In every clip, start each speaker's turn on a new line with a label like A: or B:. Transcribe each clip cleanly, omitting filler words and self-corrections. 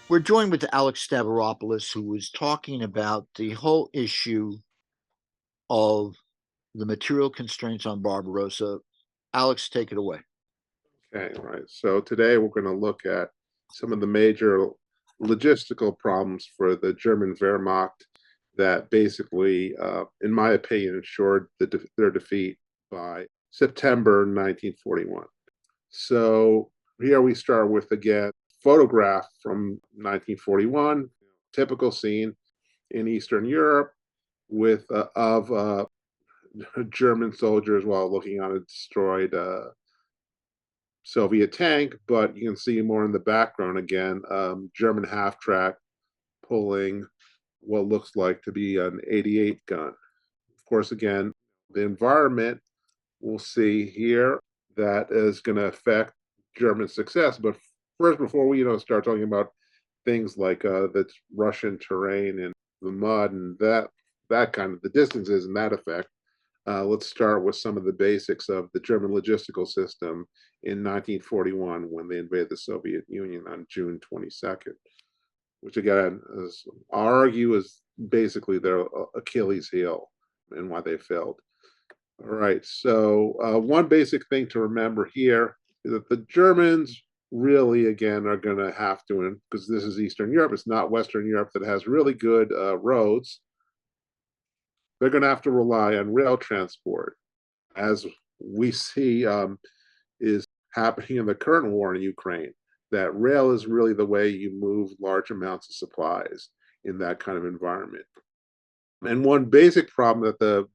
A: We're joined with Alex Stavropoulos, who was talking about the whole issue of the material constraints on Barbarossa. Alex, take it away.
B: Okay, right. So today we're going to look at some of the major logistical problems for the German Wehrmacht that basically, in my opinion, ensured their defeat by September 1941. So here we start with, again, photograph from 1941, typical scene in Eastern Europe with of German soldiers while looking on a destroyed Soviet tank, but you can see more in the background again, German half-track pulling what looks like to be an 88 gun. Of course, again, the environment we'll see here that is going to affect German success. But first, before we start talking about things like the Russian terrain and the mud and that kind of the distances and that effect, let's start with some of the basics of the German logistical system in 1941 when they invaded the Soviet Union on June 22nd, which again, I'll argue is basically their Achilles heel and why they failed. All right, so one basic thing to remember here is that the Germans really, again, are going to have to, because this is Eastern Europe, it's not Western Europe that has really good roads, they're going to have to rely on rail transport, as we see is happening in the current war in Ukraine, that rail is really the way you move large amounts of supplies in that kind of environment. And one basic problem that the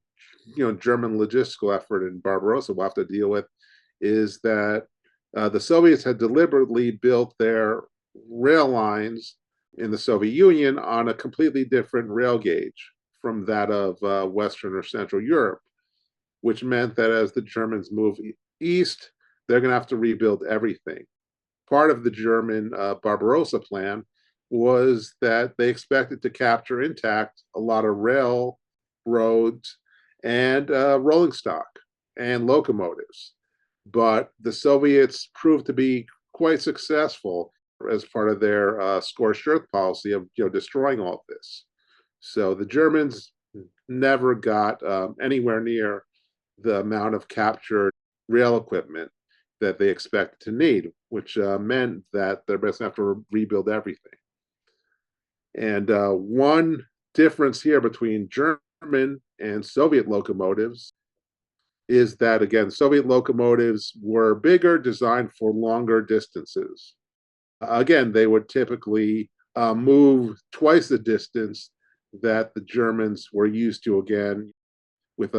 B: German logistical effort in Barbarossa will have to deal with is that the Soviets had deliberately built their rail lines in the Soviet Union on a completely different rail gauge from that of Western or Central Europe, which meant that as the Germans move east, they're going to have to rebuild everything. Part of the German Barbarossa plan was that they expected to capture intact a lot of railroads and rolling stock and locomotives. But the Soviets proved to be quite successful as part of their scorched earth policy of destroying all of this. So the Germans never got anywhere near the amount of captured rail equipment that they expected to need, which meant that they're basically going to have to rebuild everything. And one difference here between German and Soviet locomotives is that, again, Soviet locomotives were bigger, designed for longer distances. Again, they would typically move twice the distance that the Germans were used to, again, with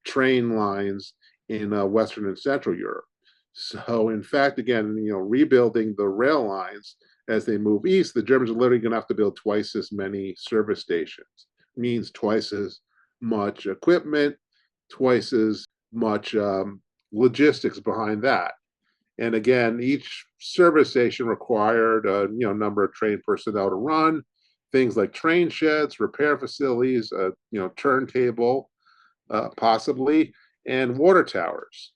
B: train lines in Western and Central Europe. So, in fact, again, rebuilding the rail lines as they move east, the Germans are literally going to have to build twice as many service stations. Means twice as much equipment, twice as much logistics behind that. And again, each service station required a number of trained personnel to run things like train sheds, repair facilities, turntable, possibly, and water towers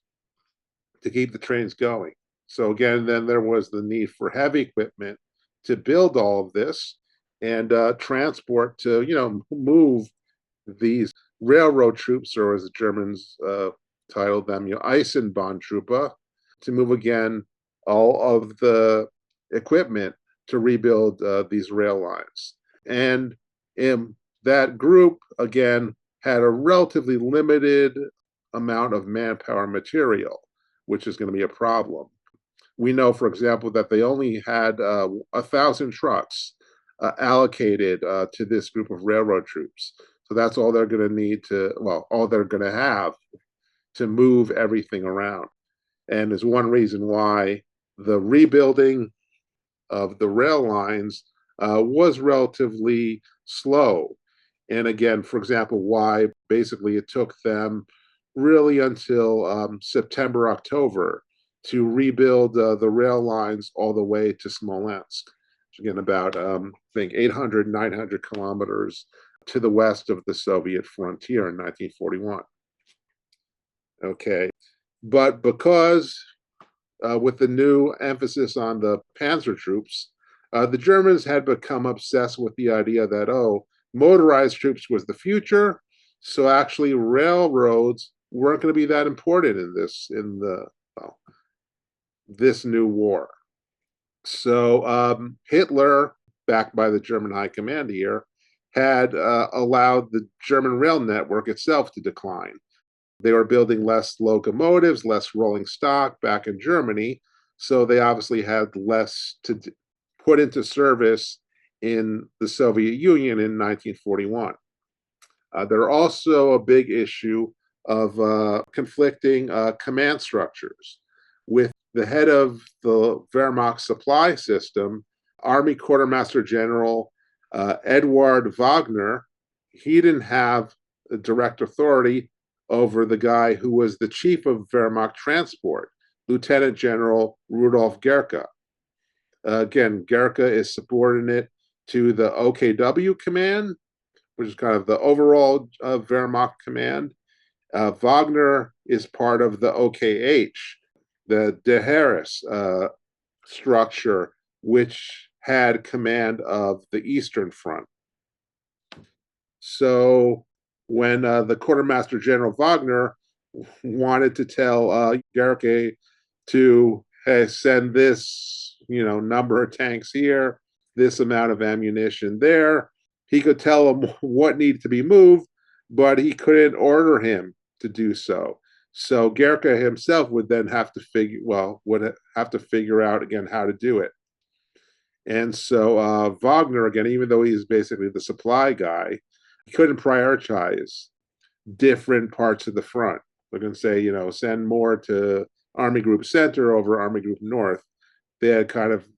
B: to keep the trains going. So again, then there was the need for heavy equipment to build all of this and transport to move these railroad troops, or as the Germans titled them, Eisenbahntruppe, to move again all of the equipment to rebuild these rail lines. And that group, again, had a relatively limited amount of manpower material, which is going to be a problem. We know, for example, that they only had 1,000 trucks allocated to this group of railroad troops. So that's all they're going to need all they're going to have to move everything around. And is one reason why the rebuilding of the rail lines was relatively slow. And again, for example, why basically it took them really until September, October to rebuild the rail lines all the way to Smolensk. Again, about, I think, 800, 900 kilometers to the west of the Soviet frontier in 1941. Okay. But because with the new emphasis on the panzer troops, the Germans had become obsessed with the idea that, oh, motorized troops was the future. So actually, railroads weren't going to be that important this new war. So Hitler, backed by the German high command here, had allowed the German rail network itself to decline. They were building less locomotives, less rolling stock back in Germany, so they obviously had less to put into service in the Soviet Union in 1941. There are also a big issue of conflicting command structures. With the head of the Wehrmacht supply system, Army Quartermaster General Eduard Wagner, he didn't have direct authority over the guy who was the chief of Wehrmacht Transport, Lieutenant General Rudolf Gercke. Again, Gercke is subordinate to the OKW command, which is kind of the overall Wehrmacht command. Wagner is part of the OKH, the De Heeres structure, which had command of the Eastern Front. So when the Quartermaster General Wagner wanted to tell Gercke to send this, number of tanks here, this amount of ammunition there, he could tell him what needed to be moved, but he couldn't order him to do so. So Gercke himself would then have to figure out again how to do it. And so Wagner, again, even though he's basically the supply guy, he couldn't prioritize different parts of the front. We're going to say, send more to Army Group Center over Army Group North. They had kind of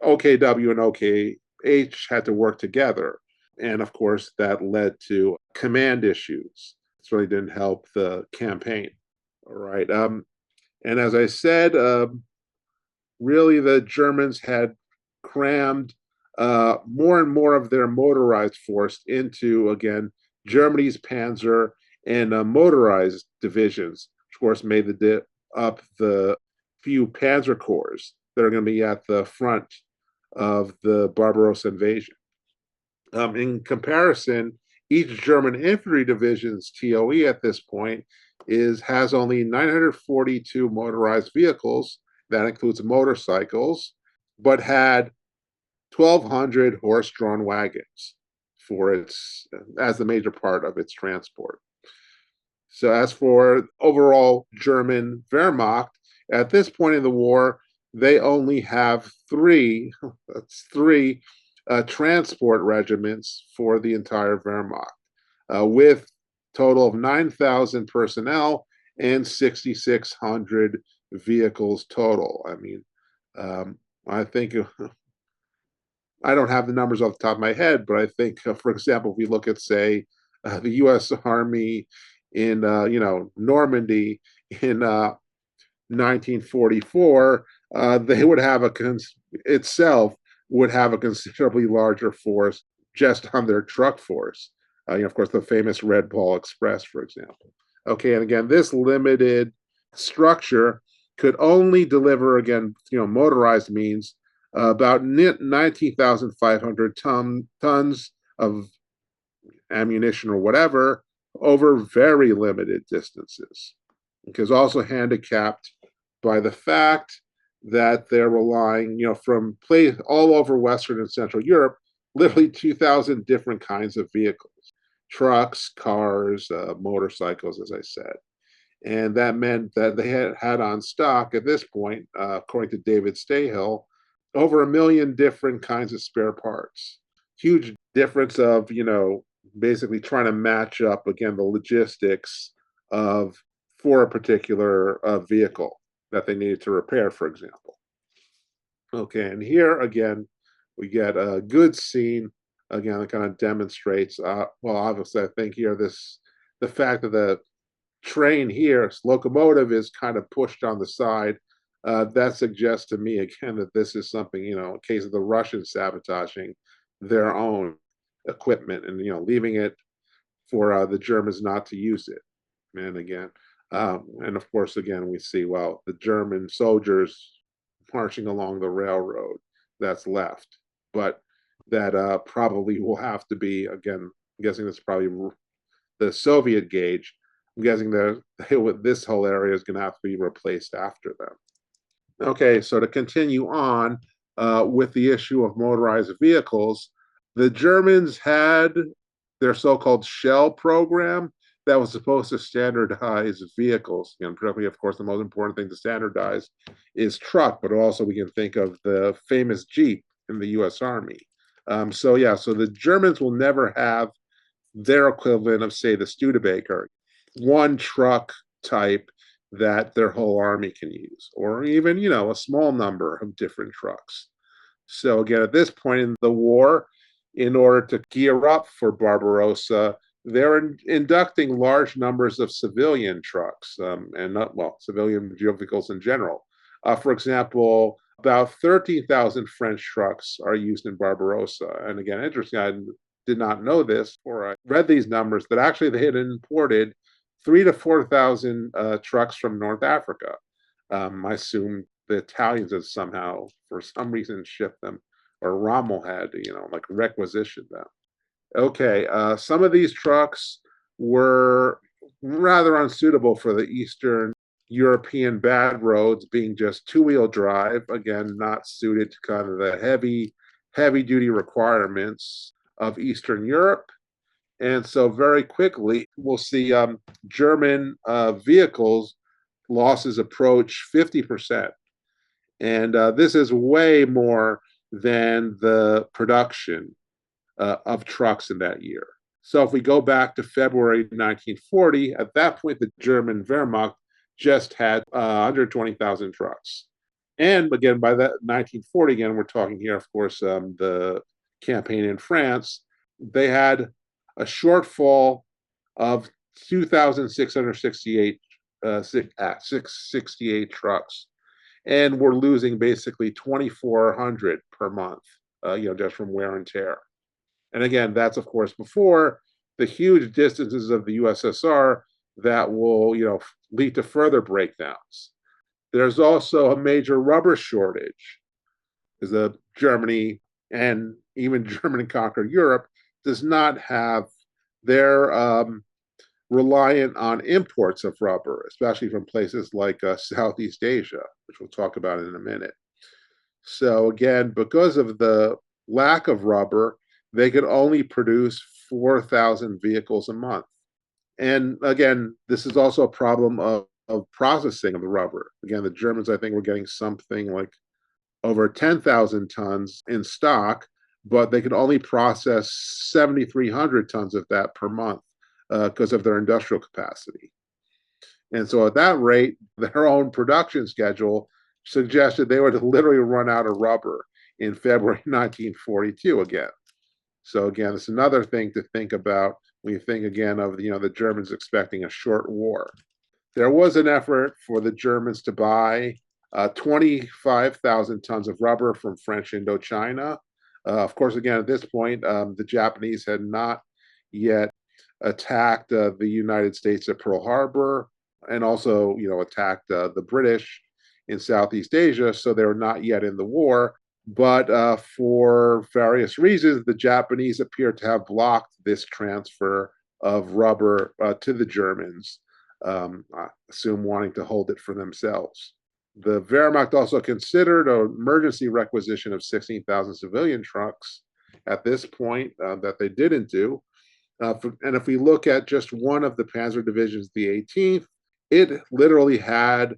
B: OKW and OKH had to work together. And of course, that led to command issues. This really didn't help the campaign. All right. And as I said, really the Germans had crammed more and more of their motorized force into, again, Germany's panzer and motorized divisions, which of course made up the few panzer corps that are going to be at the front of the Barbarossa invasion. In comparison, each German infantry division's TOE at this point has only 942 motorized vehicles. That includes motorcycles, but had 1,200 horse-drawn wagons as the major part of its transport. So as for overall German Wehrmacht, at this point in the war, they only have three transport regiments for the entire Wehrmacht, with a total of 9,000 personnel and 6,600 vehicles total. I mean, I think I don't have the numbers off the top of my head, but I think, for example, if we look at, say, the U.S. Army in, Normandy in 1944, they would have itself would have a considerably larger force just on their truck force. Of course, the famous Red Ball Express, for example. Okay, and again, this limited structure could only deliver, again, motorized means about 19,500 tons of ammunition or whatever over very limited distances. Because also handicapped by the fact that they're relying, from all over Western and Central Europe, literally 2,000 different kinds of vehicles, trucks, cars, motorcycles, as I said. And that meant that they had on stock at this point, according to David Stahill, over 1 million different kinds of spare parts. huge difference of, basically trying to match up again the logistics of for a particular vehicle that they needed to repair, for example. Okay, and here again, we get a good scene again that kind of demonstrates. Well, obviously, I think here the fact that the train here, locomotive, is kind of pushed on the side. That suggests to me again that this is something, a case of the Russians sabotaging their own equipment and leaving it for the Germans not to use it. And again, and of course, again we see the German soldiers marching along the railroad that's left, but that probably will have to be again. I'm guessing that's probably the Soviet gauge. I'm guessing that this whole area is going to have to be replaced after them. Okay, so to continue on with the issue of motorized vehicles, the Germans had their so-called Shell program that was supposed to standardize vehicles. Particularly, of course, the most important thing to standardize is truck, but also we can think of the famous Jeep in the U.S. Army. So the Germans will never have their equivalent of, say, the Studebaker, one truck type that their whole army can use, or even, a small number of different trucks. So again, at this point in the war, in order to gear up for Barbarossa, they're inducting large numbers of civilian trucks and not, civilian vehicles in general. For example, about 13,000 French trucks are used in Barbarossa. And again, interesting, I did not know this, or I read these numbers, that actually they had imported 3,000 to 4,000 trucks from North Africa. I assume the Italians had somehow, for some reason, shipped them, or Rommel had, requisitioned them. Okay, some of these trucks were rather unsuitable for the Eastern European bad roads, being just two-wheel drive, again, not suited to kind of the heavy duty requirements of Eastern Europe. And so very quickly, we'll see German vehicles losses approach 50%. And this is way more than the production of trucks in that year. So if we go back to February 1940, at that point, the German Wehrmacht just had 120,000 trucks. And again, by that 1940, again, we're talking here, of course, the campaign in France, they had a shortfall of 2,668 668 trucks, and we're losing basically 2,400 per month, just from wear and tear. And again, that's of course before the huge distances of the USSR that will, lead to further breakdowns. There's also a major rubber shortage, because Germany and even Germany conquered Europe does not have, they're reliant on imports of rubber, especially from places like Southeast Asia, which we'll talk about in a minute. So again, because of the lack of rubber, they could only produce 4,000 vehicles a month. And again, this is also a problem of processing of the rubber. Again, the Germans, I think, were getting something like over 10,000 tons in stock, but they could only process 7,300 tons of that per month because of their industrial capacity. And so at that rate, their own production schedule suggested they would literally run out of rubber in February 1942 again. So again, it's another thing to think about when you think again of the Germans expecting a short war. There was an effort for the Germans to buy 25,000 tons of rubber from French Indochina. Of course, again, at this point, the Japanese had not yet attacked the United States at Pearl Harbor, and also, attacked the British in Southeast Asia, so they were not yet in the war. But for various reasons, the Japanese appear to have blocked this transfer of rubber to the Germans, I assume wanting to hold it for themselves. The Wehrmacht also considered an emergency requisition of 16,000 civilian trucks at this point that they didn't do. And if we look at just one of the panzer divisions, the 18th, it literally had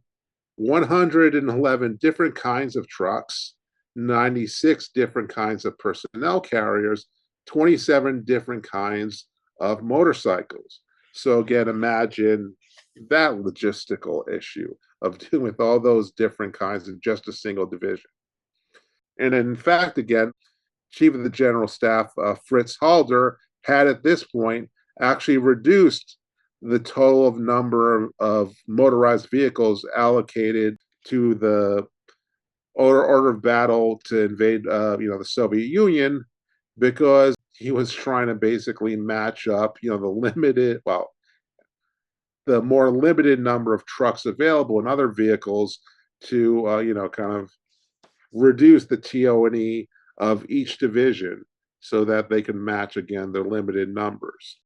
B: 111 different kinds of trucks, 96 different kinds of personnel carriers, 27 different kinds of motorcycles. So again, imagine that logistical issue of dealing with all those different kinds in just a single division. And in fact, again, Chief of the General Staff, Fritz Halder, had at this point actually reduced the total of number of motorized vehicles allocated to the order of battle to invade, the Soviet Union, because he was trying to basically match up, the more limited number of trucks available and other vehicles to, kind of reduce the TO&E of each division so that they can match again their limited numbers.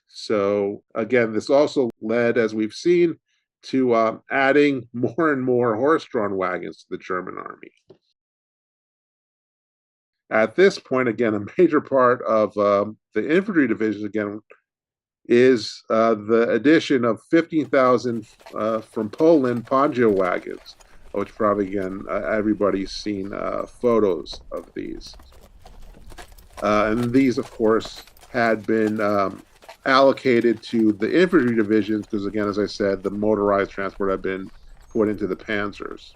B: So again, this also led, as we've seen, to adding more and more horse-drawn wagons to the German army. At this point, again, a major part of the infantry divisions, again, is the addition of 15,000 from Poland Poncho wagons, which probably, again, everybody's seen photos of these. And these, of course, had been allocated to the infantry divisions because, again, as I said, the motorized transport had been put into the panzers.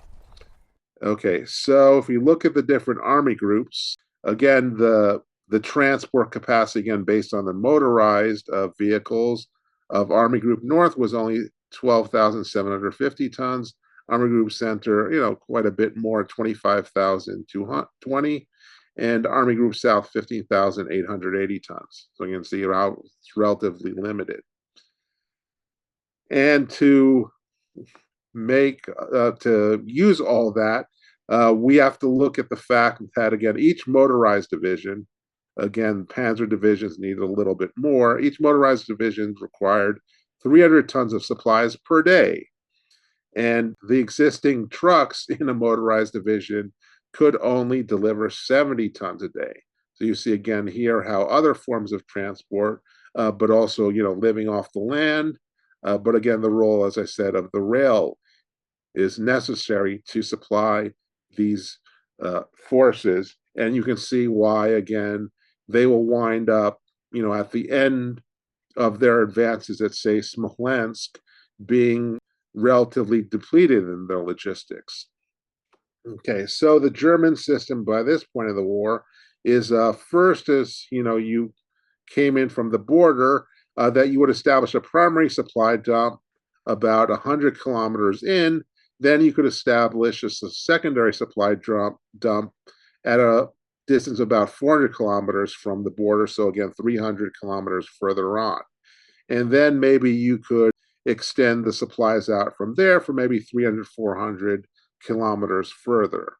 B: Okay, so if you look at the different army groups, again, the transport capacity, again, based on the motorized vehicles of Army Group North was only 12,750 tons. Army Group Center, quite a bit more, 25,220. And Army Group South, 15,880 tons. So you can see how it's relatively limited. And to use all that, we have to look at the fact that, again, each motorized division, again, panzer divisions needed a little bit more. Each motorized division required 300 tons of supplies per day. And the existing trucks in a motorized division could only deliver 70 tons a day. So you see again here how other forms of transport, but also, living off the land, but again, the role, as I said, of the rail is necessary to supply these forces. And you can see why, again, they will wind up, at the end of their advances at, say, Smolensk, being relatively depleted in their logistics. Okay, so the German system by this point of the war is first, as you came in from the border, that you would establish a primary supply dump about 100 kilometers in. Then you could establish a secondary supply dump at a distance of about 400 kilometers from the border. So again, 300 kilometers further on. And then maybe you could extend the supplies out from there for maybe 300, 400 kilometers further.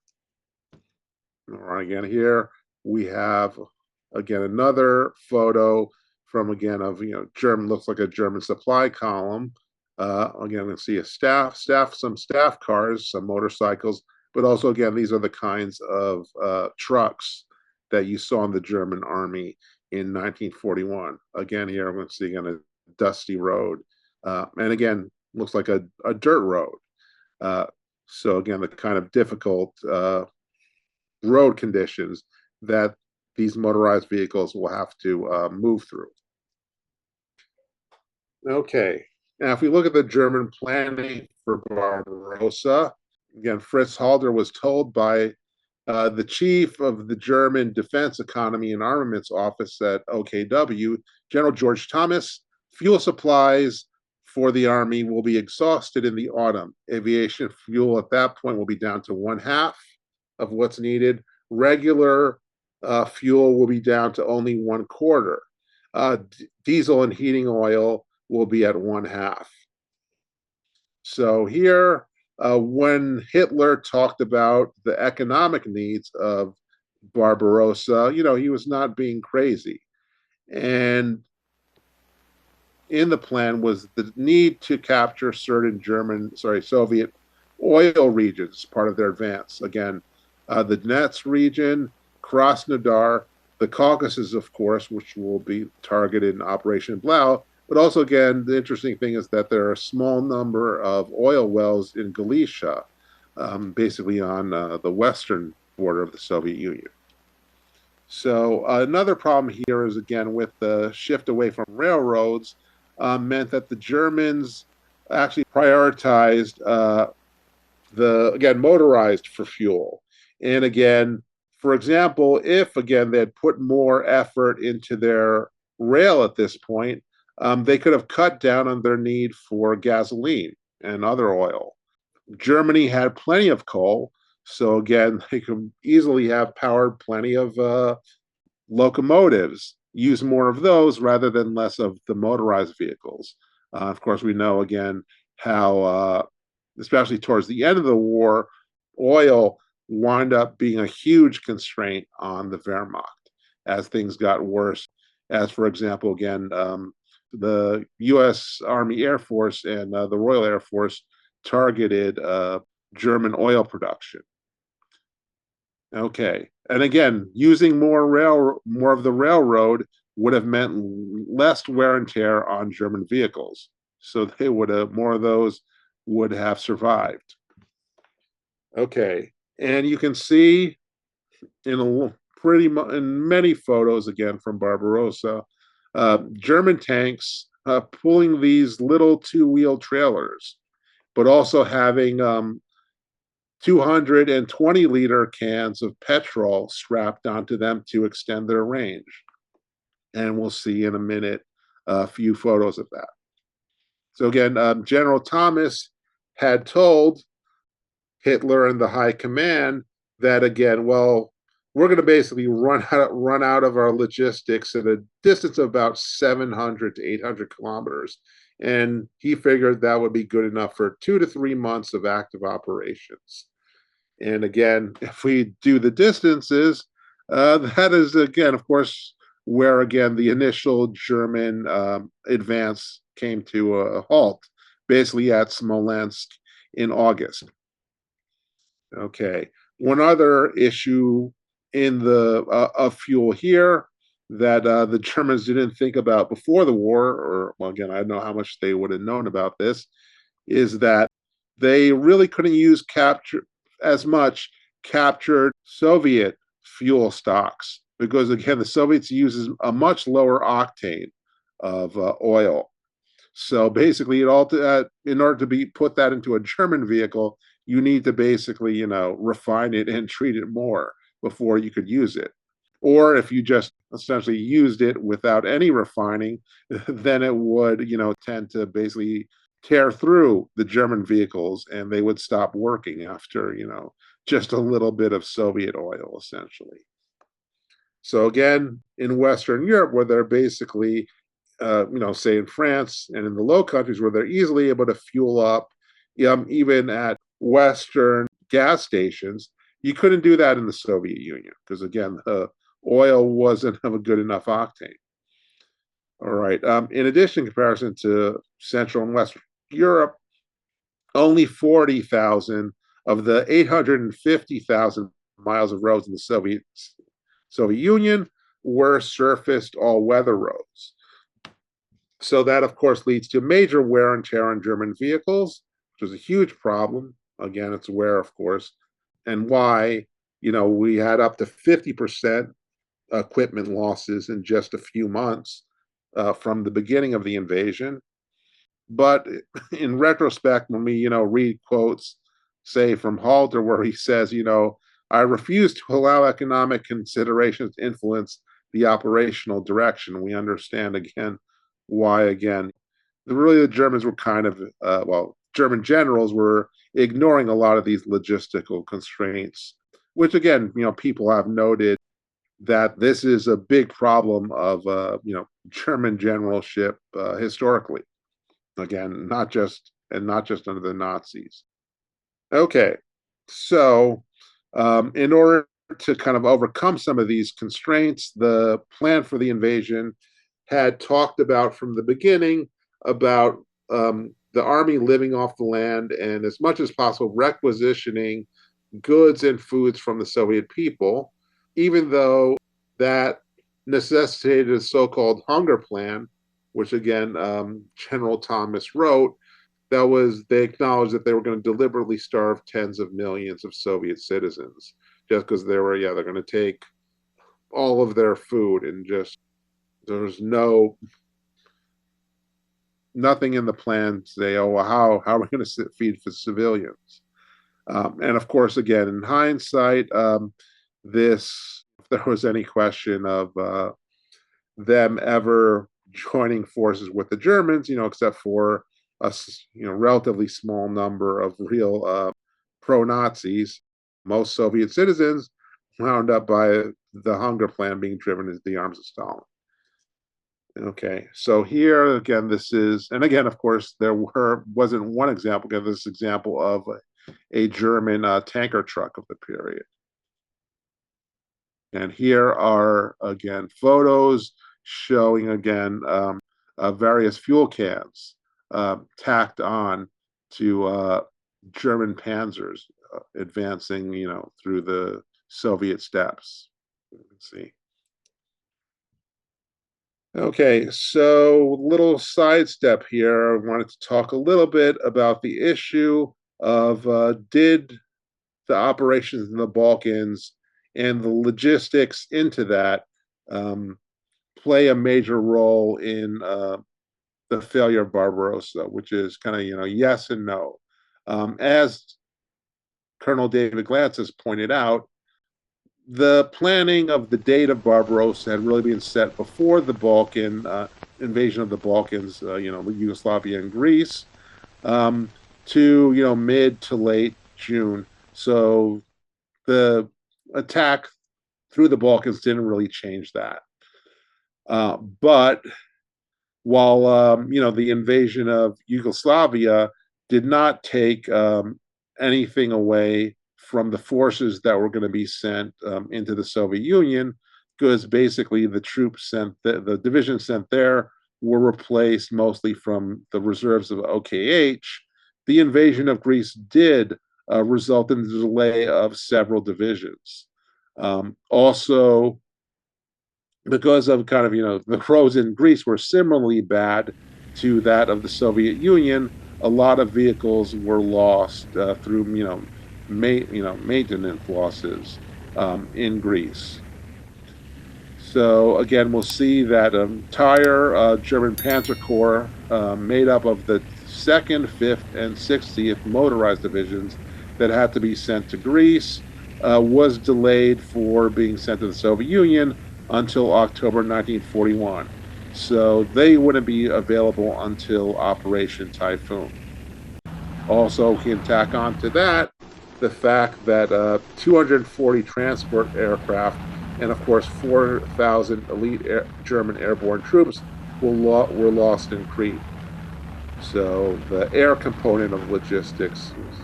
B: All right, again, here we have, again, another photo from, again, of, German, looks like a German supply column. Again, we see some staff cars, some motorcycles, but also, again, these are the kinds of trucks that you saw in the German army in 1941. Again, here I'm going to see, again, a dusty road. And again, looks like a dirt road. So again, the kind of difficult road conditions that these motorized vehicles will have to move through. Okay, now if we look at the German planning for Barbarossa, again, Fritz Halder was told by the chief of the German Defense Economy and Armaments Office at OKW, General George Thomas, fuel supplies for the army will be exhausted in the autumn. Aviation fuel at that point will be down to 1/2 of what's needed. Regular fuel will be down to only 1/4. Diesel and heating oil will be at 1/2. So here, when Hitler talked about the economic needs of Barbarossa, he was not being crazy. And in the plan was the need to capture certain Soviet oil regions as part of their advance. Again, the Donetsk region, Krasnodar, the Caucasus, of course, which will be targeted in Operation Blau. But also, again, the interesting thing is that there are a small number of oil wells in Galicia, basically on the western border of the Soviet Union. So another problem here is, again, with the shift away from railroads, meant that the Germans actually prioritized again, motorized for fuel. And again, for example, if again they had put more effort into their rail at this point, they could have cut down on their need for gasoline and other oil. Germany had plenty of coal, so again, they could easily have powered plenty of locomotives, use more of those rather than less of the motorized vehicles. Of course, we know again how, especially towards the end of the war, oil wound up being a huge constraint on the Wehrmacht as things got worse. As, for example, again, the U.S. Army Air Force and the Royal Air Force targeted German oil production. Okay. And again, using more of the railroad would have meant less wear and tear on German vehicles. So they would have more of those would have survived. Okay. And you can see in in many photos again from Barbarossa, German tanks pulling these little two-wheel trailers, but also having 220-liter cans of petrol strapped onto them to extend their range. And we'll see in a minute a few photos of that. So again, General Thomas had told Hitler and the High Command that, again, well, we're going to basically run out of our logistics at a distance of about 700 to 800 kilometers. And he figured that would be good enough for 2 to 3 months of active operations. And again, if we do the distances, that is, again, of course, where, again, the initial German advance came to a halt, basically at Smolensk in August. Okay. One other issue in the of fuel here that the Germans didn't think about before the war, or, well, again, I don't know how much they would have known about this, is that they really couldn't use as much captured Soviet fuel stocks because, again, the Soviets uses a much lower octane of oil. So basically, in order to be put that into a German vehicle, you need to basically, refine it and treat it more before you could use it. Or if you just essentially used it without any refining, then it would, tend to basically tear through the German vehicles and they would stop working after, just a little bit of Soviet oil, essentially. So again, in Western Europe, where they're basically, say in France and in the Low Countries, where they're easily able to fuel up, even at Western gas stations, you couldn't do that in the Soviet Union because, again, the oil wasn't of a good enough octane. All right. In addition, in comparison to Central and Western Europe, only 40,000 of the 850,000 miles of roads in the Soviet Union were surfaced all-weather roads. So that, of course, leads to major wear and tear on German vehicles, which is a huge problem. Again, it's wear, of course, and why, we had up to 50% equipment losses in just a few months from the beginning of the invasion. But in retrospect, when we, read quotes, say from Halter, where he says, I refuse to allow economic considerations to influence the operational direction. We understand again why, again, really the Germans were kind of, German generals were ignoring a lot of these logistical constraints, which again, people have noted that this is a big problem of, German generalship historically. Again, not just under the Nazis. Okay, so in order to kind of overcome some of these constraints, the plan for the invasion had talked about from the beginning about the army living off the land and, as much as possible, requisitioning goods and foods from the Soviet people, even though that necessitated a so-called hunger plan, which again, General Thomas wrote, they acknowledged that they were going to deliberately starve tens of millions of Soviet citizens just because they're going to take all of their food, and just there's nothing in the plan to say, oh, well, how are we going to feed for civilians? And of course, again, in hindsight, if there was any question of them ever joining forces with the Germans, except for a relatively small number of real pro-Nazis, most Soviet citizens wound up by the hunger plan being driven into the arms of Stalin. Okay, so here again, this is, and again, of course, wasn't one example. Again, this example of a German tanker truck of the period. And here are again photos showing again various fuel cans tacked on to German panzers advancing, through the Soviet steppes. You can see. Okay, so little sidestep here. I wanted to talk a little bit about the issue of did the operations in the Balkans and the logistics into that play a major role in the failure of Barbarossa, which is kind of, yes and no. As Colonel David Glantz has pointed out, the planning of the date of Barbarossa had really been set before the Balkan invasion of the Balkans, Yugoslavia and Greece, to mid to late June. So the attack through the Balkans didn't really change that. But while the invasion of Yugoslavia did not take anything away from the forces that were going to be sent into the Soviet Union, because basically the troops sent, the divisions sent there were replaced mostly from the reserves of OKH. The invasion of Greece did result in the delay of several divisions. Also, because of kind of, the roads in Greece were similarly bad to that of the Soviet Union, a lot of vehicles were lost through, maintenance losses in Greece. So again, we'll see that entire German Panzer Corps, made up of the 2nd, 5th, and 60th motorized divisions that had to be sent to Greece, was delayed for being sent to the Soviet Union until October 1941. So they wouldn't be available until Operation Typhoon. Also, we can tack on to that the fact that 240 transport aircraft and, of course, 4,000 elite German airborne troops were lost in Crete. So the air component of logistics was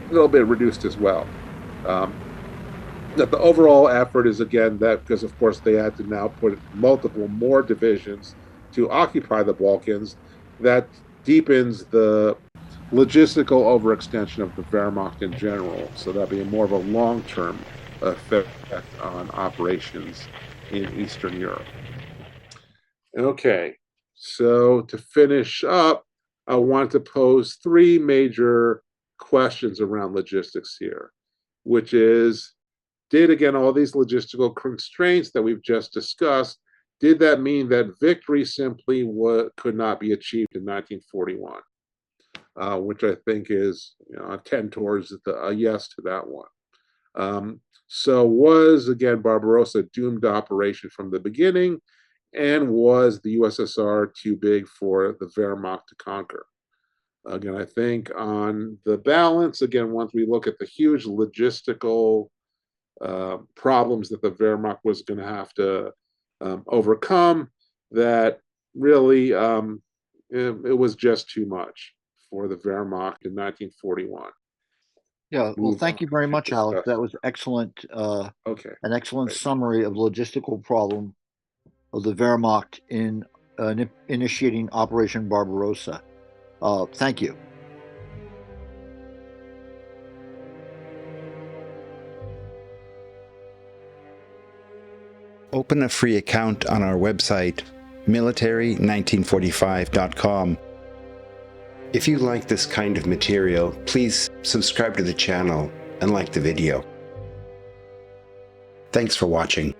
B: a little bit reduced as well. That the overall effort is, again, that because, of course, they had to now put multiple more divisions to occupy the Balkans, that deepens the logistical overextension of the Wehrmacht in general. So that'd be more of a long-term effect on operations in Eastern Europe. Okay, so to finish up, I want to pose 3 major questions around logistics here, which is, did, again, all these logistical constraints that we've just discussed, did that mean that victory simply could not be achieved in 1941? Which I think is, I tend towards a yes to that one. So was, again, Barbarossa a doomed operation from the beginning, and was the USSR too big for the Wehrmacht to conquer? Again, I think on the balance, again, once we look at the huge logistical problems that the Wehrmacht was going to have to overcome, that really it was just too much for the Wehrmacht in 1941.
A: Yeah, well, thank you very much, Alex. That was excellent.
B: Okay.
A: An excellent
B: Right.
A: summary of logistical problem of the Wehrmacht in initiating Operation Barbarossa. Thank you.
C: Open a free account on our website, military1945.com. If you like this kind of material, please subscribe to the channel and like the video. Thanks for watching.